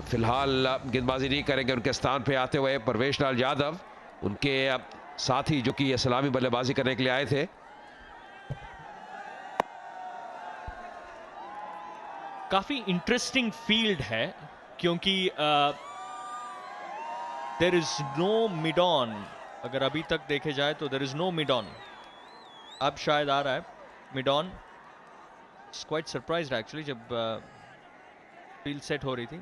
फिलहाल गेंदबाजी नहीं करेंगे उनके स्थान पे आते हुए परवेश लाल यादव, उनके साथी जो कि सलामी बल्लेबाजी करने के लिए आए थे। काफी इंटरेस्टिंग फील्ड है क्योंकि there is no mid on. अगर अभी तक देखे जाए तो there is no mid on. अब शायद आ रहा है mid on. Quite surprised actually जब फील्ड सेट हो रही थी।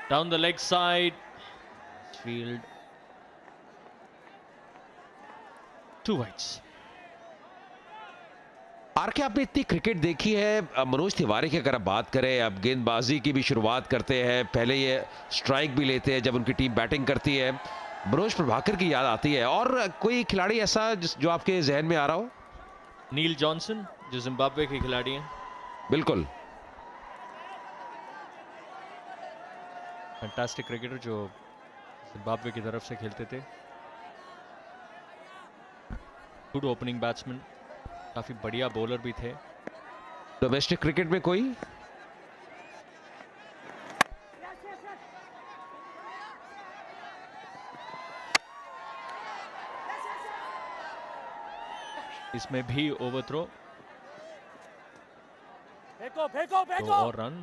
Down the leg side, field 2 wides. R K, आपने इतनी क्रिकेट देखी है, मनोज तिवारी की अगर आप बात करें, अब गेंदबाजी की भी शुरुआत करते हैं, पहले ये स्ट्राइक भी लेते हैं जब उनकी टीम बैटिंग करती है। मनोज प्रभाकर की याद आती है। और कोई खिलाड़ी ऐसा जो आपके जहन में आ रहा हो? नील जॉनसन जो जिम्बाब्वे के खिलाड़ी हैं। बिल्कुल, फैंटास्टिक क्रिकेटर जो जिम्बाब्वे की तरफ से खेलते थे। गुड ओपनिंग बैट्समैन, काफी बढ़िया बॉलर भी थे। डोमेस्टिक क्रिकेट में कोई? इसमें भी ओवरथ्रो, फेंको फेंको फेंको। 2 और रन।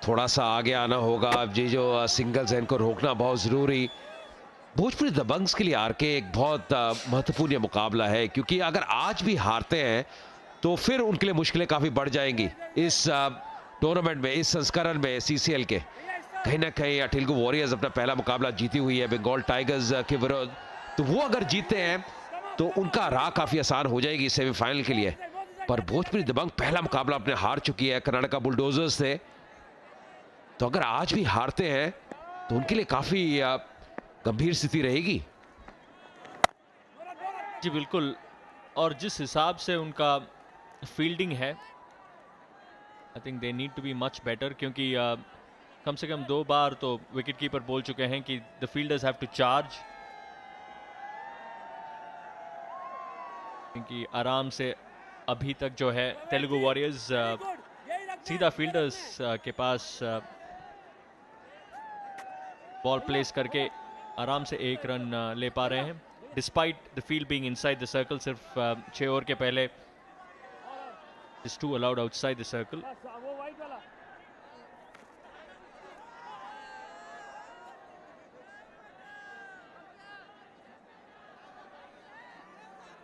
थोड़ा सा आगे आना होगा। अब ये जो सिंगल्स हैं इनको रोकना बहुत जरूरी। भोजपुरी दबंग्स के लिए आरके एक बहुत महत्वपूर्ण ये मुकाबला है, क्योंकि अगर आज भी हारते हैं तो फिर उनके लिए मुश्किलें काफी बढ़ जाएंगी इस टूर्नामेंट में, इस संस्करण में सीसीएल के। कहीं ना कहीं तेलुगु वॉरियर्स अपना पहला मुकाबला जीती हुई है बंगाल टाइगर्स के विरुद्ध, तो वो अगर जीते हैं तो उनका राह काफी आसान हो जाएगी सेमीफाइनल के लिए। पर भोजपुरी दबंग पहला मुकाबला अपने हार चुकी है कर्नाटका बुलडोजर्स से, तो अगर आज भी हारते हैं तो उनके लिए काफी गंभीर स्थिति रहेगी। जी बिल्कुल, और जिस हिसाब से उनका फील्डिंग है, I think they need to be much better, क्योंकि कम से कम 2 बार तो विकेट कीपर बोल चुके हैं कि the fielders have to charge, क्योंकि आराम से अभी तक जो है तेलुगु वॉरियर्स सीधा फील्डर्स के पास बॉल प्लेस करके आराम से 1 रन ले पा रहे हैं, despite the field being inside the circle. सिर्फ 6 ओवर के पहले two allowed outside the circle.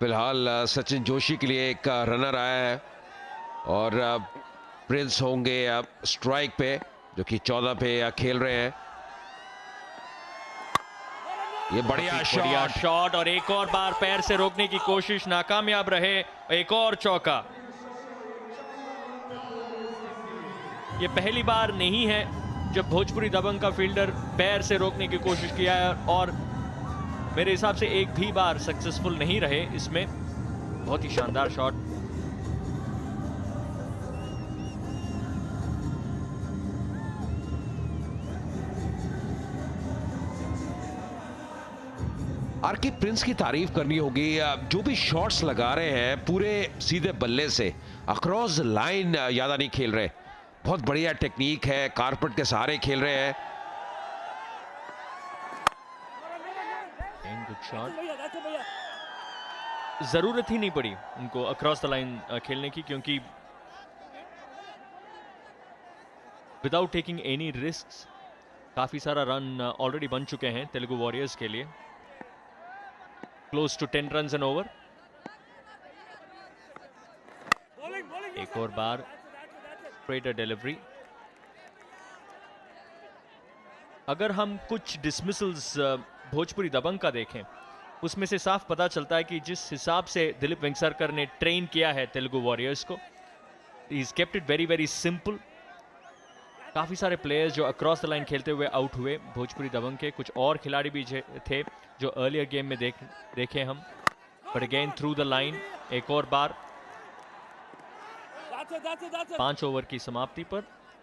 फिलहाल सचिन जोशी के लिए एक रनर आया है और प्रिंस होंगे स्ट्राइक पे, जो कि 14 पे खेल रहे हैं। ये बढ़िया शॉट और एक और बार पैर से रोकने की कोशिश नाकामयाब रहे। एक और चौका। ये पहली बार नहीं है जब भोजपुरी दबंग का फील्डर पैर से रोकने की कोशिश किया है, और मेरे हिसाब से एक भी बार सक्सेसफुल नहीं रहे इसमें। बहुत ही शानदार शॉट। आरके, प्रिंस की तारीफ करनी होगी, जो भी शॉट्स लगा रहे हैं पूरे सीधे बल्ले से अक्रॉस लाइन ज्यादा नहीं खेल रहे। बहुत बढ़िया टेक्निक है, कारपेट के सहारे खेल रहे हैं। Good shot. जरूरत ही नहीं पड़ी उनको अक्रॉस द लाइन खेलने की, क्योंकि विदाउट टेकिंग एनी रिस्क काफी सारा रन ऑलरेडी बन चुके हैं तेलुगु वॉरियर्स के लिए। Close to 10 runs and over. एक और बार स्ट्रेट डिलीवरी। अगर हम कुछ डिसमिसल्स भोजपुरी दबंग का देखें, उसमें से साफ पता चलता है कि जिस हिसाब से दिलीप वेंगसरकर ने ट्रेन किया है तेलुगु वॉरियर्स को, he is kept it very very simple. काफ़ी सारे प्लेयर्स जो अक्रॉस द लाइन खेलते हुए आउट हुए भोजपुरी दबंग के, कुछ और खिलाड़ी भी थे जो अर्लियर गेम में देखे हम, but again through the line एक और बार। That's it. 5 ओवर की समाप्ति पर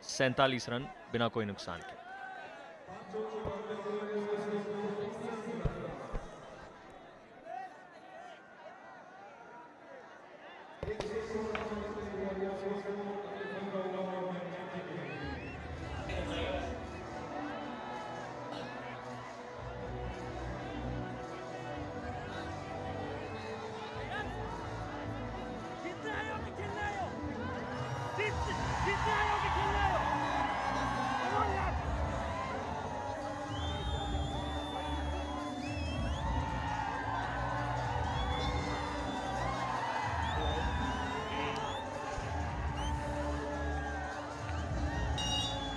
47 रन बिना कोई नुकसान के। जीतना है और खेलना है। जीतना है और खेलना है। Come on, lad.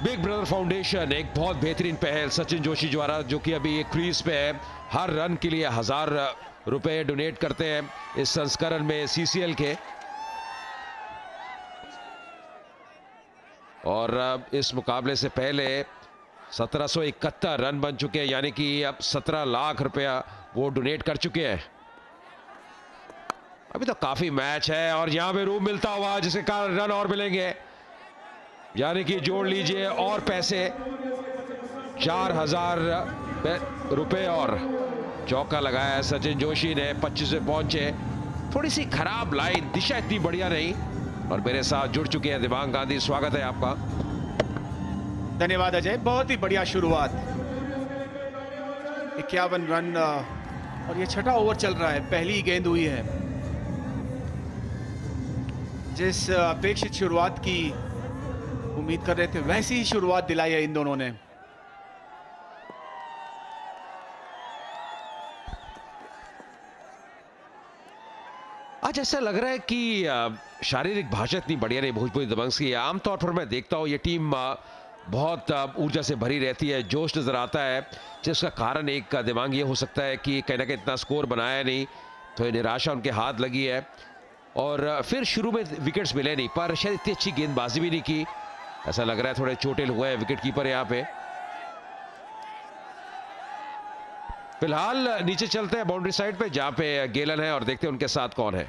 Big brother foundation एक बहुत बेहतरीन पहल सचिन जोशी द्वारा, जो कि अभी एक क्रीज पे है, हर रन के लिए 1000 रुपए डोनेट करते हैं इस संस्करण में सीसीएल के। और इस मुकाबले से पहले 1771 रन बन चुके हैं, यानी कि अब 17 लाख रुपया वो डोनेट कर चुके हैं। अभी तो काफी मैच है और यहां पे रूम मिलता हुआ जिसके कारण रन और मिलेंगे, यानी कि जोड़ लीजिए और पैसे 4000 रुपए। और चौका लगाया सचिन जोशी ने, 25 पे पहुंचे। थोड़ी सी खराब लाइन, दिशा इतनी बढ़िया नहीं। और मेरे साथ जुड़ चुके हैं दिवांग गांधी, स्वागत है आपका। धन्यवाद अजय, बहुत ही बढ़िया शुरुआत। 51 रन और ये छठा ओवर चल रहा है, पहली गेंद हुई है। जिस अपेक्षित शुरुआत की उम्मीद कर रहे थे वैसी ही शुरुआत दिलाई है इन दोनों ने। आज ऐसा लग रहा है कि शारीरिक भाषा इतनी बढ़िया नहीं भोजपुरी दबंग्स की। आमतौर पर मैं देखता हूं ये टीम बहुत ऊर्जा से भरी रहती है, जोश नजर आता है, जिसका कारण एक दिमाग ये हो सकता है कि कहीं ना कहीं इतना स्कोर बनाया नहीं, तो निराशा उनके हाथ लगी है। और फिर शुरू में विकेट्स मिले नहीं, पर शायद इतनी अच्छी गेंदबाजी भी नहीं की। ऐसा लग रहा है थोड़े चोटिल हुए हैं विकेट कीपर यहाँ पे। फिलहाल नीचे चलते हैं बाउंड्री साइड पे, जहां पे गेलन है, और देखते हैं उनके साथ कौन है।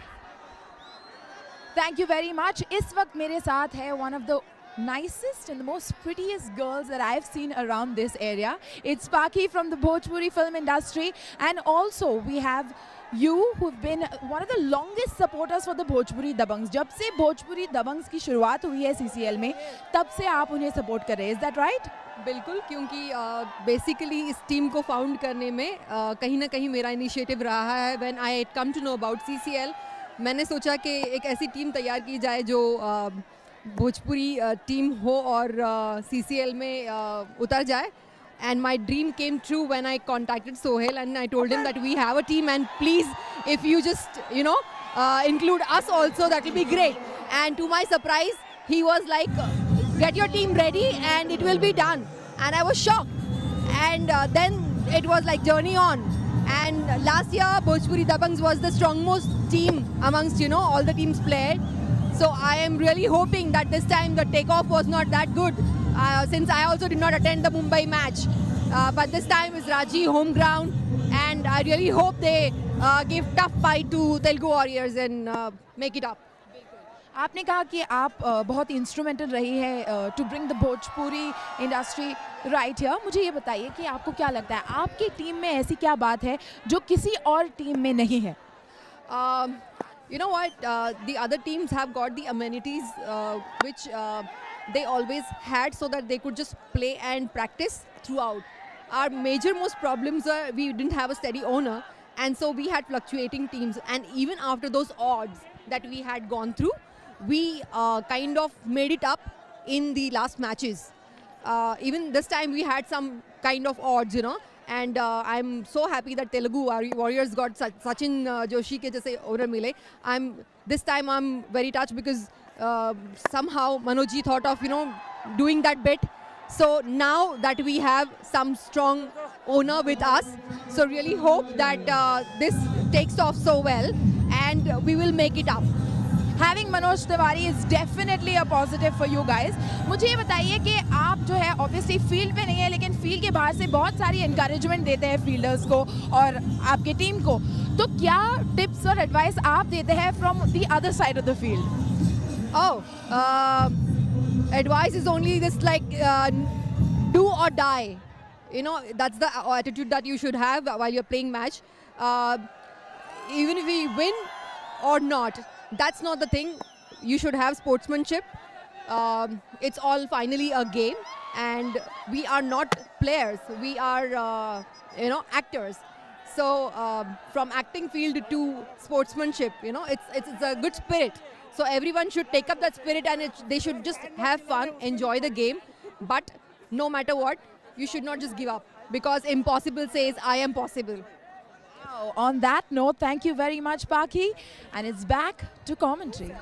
Thank you very much. इस वक्त मेरे साथ है one of the nicest and the most prettiest girls that I've seen around this area. It's Paki from the Bhojpuri film industry, and also we have you who've been one of the longest supporters for the Bhojpuri Dabangs. जब से Bhojpuri Dabangs की शुरुआत हुई है CCL में, तब से आप उन्हें सपोर्ट कर रहे हैं, is that right? बिल्कुल, क्योंकि बेसिकली इस टीम को फाउंड करने में कहीं ना कहीं मेरा इनिशिएटिव रहा है। When I come to know about CCL, मैंने सोचा कि एक ऐसी टीम तैयार की जाए जो भोजपुरी टीम हो और CCL में उतर जाए। And my dream came true when I contacted Sohail and I told him that we have a team and please, if you just, include us also, that will be great. And to my surprise, he was like, get your team ready and it will be done. And I was shocked. And then it was like journey on. And last year, Bhojpuri Dabangs was the strongest team amongst, all the teams played. So I am really hoping that this time the takeoff was not that good, since I also did not attend the Mumbai match. But this time is Ranchi home ground, and I really hope they give tough fight to Telugu Warriors and make it up. आपने कहा कि आप बहुत instrumental रही है to bring the Bhojpuri industry right here. मुझे ये बताइए कि आपको क्या लगता है, आपकी टीम में ऐसी क्या बात है जो किसी और टीम में नहीं है? You know what? The other teams have got the amenities which they always had, so that they could just play and practice throughout. Our most problems are we didn't have a steady owner, and so we had fluctuating teams. And even after those odds that we had gone through, we kind of made it up in the last matches. Even this time we had some kind of odds, And I'm so happy that Telugu Warriors got Sachin Joshi ke jaise owner mile. This time I'm very touched because somehow Manoj ji thought of doing that bit. So now that we have some strong owner with us, so really hope that this takes off so well and we will make it up. having Manoj Tiwari is definitely a positive for you guys. मुझे ये बताइए कि आप जो है obviously field पे नहीं है, लेकिन फील्ड के बाहर से बहुत सारी encouragement देते हैं फील्डर्स को और आपके टीम को, तो क्या टिप्स और एडवाइस आप देते हैं from the other side of the field? Oh, advice is only just like do or die. You know, that's the attitude that you should have while you're playing match. Even if we win or not, that's not the thing. You should have sportsmanship. It's all finally a game, and we are not players. We are, actors. So from acting field to sportsmanship, it's a good spirit. So everyone should take up that spirit, and they should just have fun, enjoy the game. But no matter what, you should not just give up, because impossible says I am possible. On that note, thank you very much, Paki, and it's back to commentary.